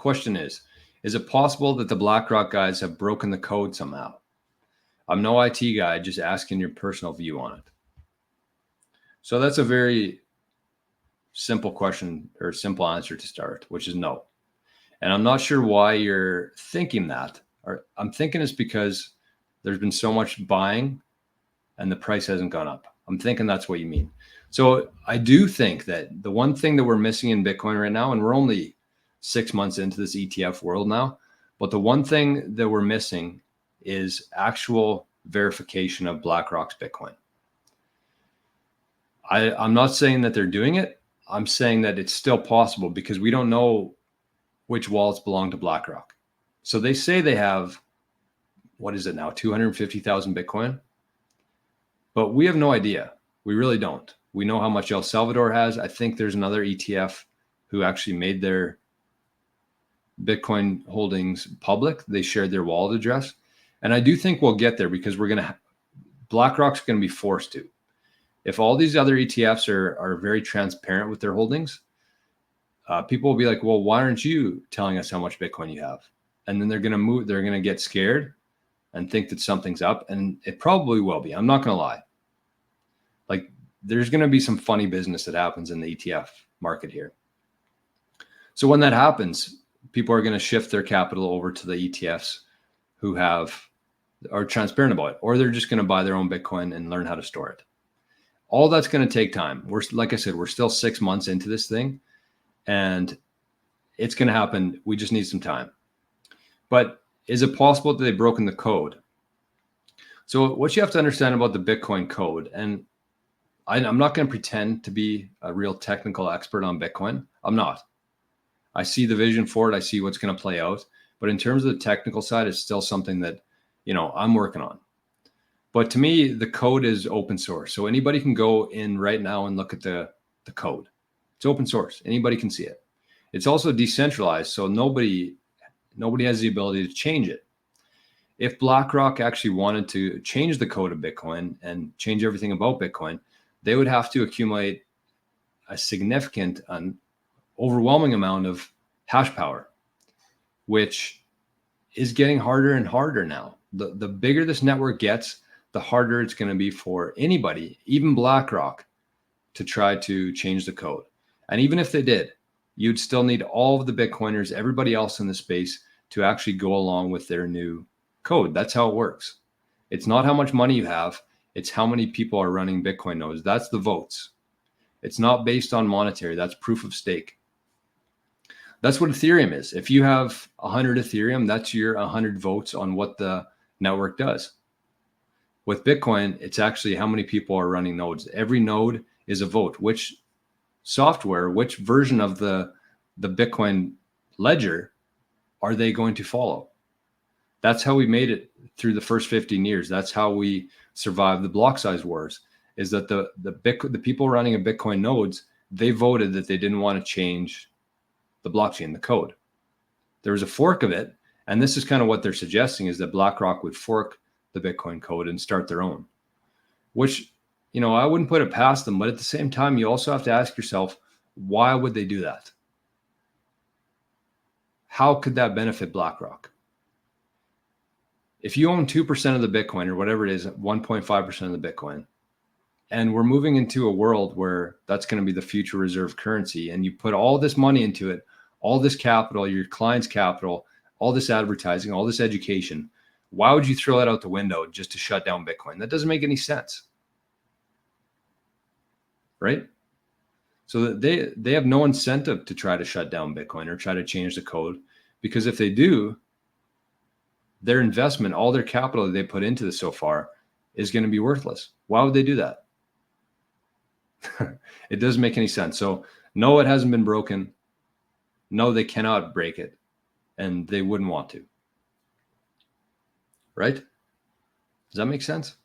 question is it possible that the BlackRock guys have broken the code somehow? I'm no IT guy, just asking your personal view on it. So that's a very simple question or simple answer to start, which is no. And I'm not sure why you're thinking that. Or I'm thinking it's because there's been so much buying and the price hasn't gone up. I'm thinking that's what you mean. So I do think that the one thing that we're missing in Bitcoin right now, and we're only 6 months into this ETF world now, but the one thing that we're missing is actual verification of BlackRock's Bitcoin. I'm not saying that they're doing it. I'm saying that it's still possible because we don't know which wallets belong to BlackRock. So they say they have, what is it now, 250,000 Bitcoin? But we have no idea. We really don't. We know how much El Salvador has. I think there's another ETF who actually made their Bitcoin holdings public. They shared their wallet address. And I do think we'll get there because BlackRock's going to be forced to. If all these other ETFs are very transparent with their holdings, people will be like, well, why aren't you telling us how much Bitcoin you have? And then they're going to get scared and think that something's up. And it probably will be. I'm not going to lie. Like, there's going to be some funny business that happens in the ETF market here. So when that happens, people are going to shift their capital over to the ETFs who are transparent about it, or they're just going to buy their own Bitcoin and learn how to store it. All that's going to take time. Like I said, we're still 6 months into this thing, and it's going to happen. We just need some time. But is it possible that they've broken the code? So what you have to understand about the Bitcoin code, and I'm not going to pretend to be a real technical expert on Bitcoin. I'm not. I see the vision for it. I see what's going to play out. But in terms of the technical side, it's still something that, I'm working on. But to me, the code is open source. So anybody can go in right now and look at the code. It's open source. Anybody can see it. It's also decentralized. So nobody has the ability to change it. If BlackRock actually wanted to change the code of Bitcoin and change everything about Bitcoin, they would have to accumulate a significant, overwhelming amount of hash power, which is getting harder and harder now. The bigger this network gets, the harder it's going to be for anybody, even BlackRock, to try to change the code. And even if they did, you'd still need all of the Bitcoiners, everybody else in the space, to actually go along with their new code. That's how it works. It's not how much money you have. It's how many people are running Bitcoin nodes. That's the votes. It's not based on monetary. That's proof of stake. That's what Ethereum is. If you have 100 Ethereum, that's your 100 votes on what the network does. With Bitcoin, it's actually how many people are running nodes. Every node is a vote. Which software, which version of the Bitcoin ledger are they going to follow? That's how we made it through the first 15 years. That's how we survived the block size wars, is that the people running a Bitcoin nodes, they voted that they didn't want to change the blockchain, the code. There was a fork of it. And this is kind of what they're suggesting, is that BlackRock would fork the Bitcoin code and start their own, which, I wouldn't put it past them. But at the same time, you also have to ask yourself, why would they do that? How could that benefit BlackRock? If you own 2% of the Bitcoin, or whatever it is, 1.5% of the Bitcoin, and we're moving into a world where that's going to be the future reserve currency, and you put all this money into it, all this capital, your client's capital, all this advertising, all this education, why would you throw that out the window just to shut down Bitcoin? That doesn't make any sense. Right? So they have no incentive to try to shut down Bitcoin or try to change the code, because if they do, their investment, all their capital that they put into this so far, is going to be worthless. Why would they do that? It doesn't make any sense. So no, it hasn't been broken. No, they cannot break it, and they wouldn't want to. Right? Does that make sense?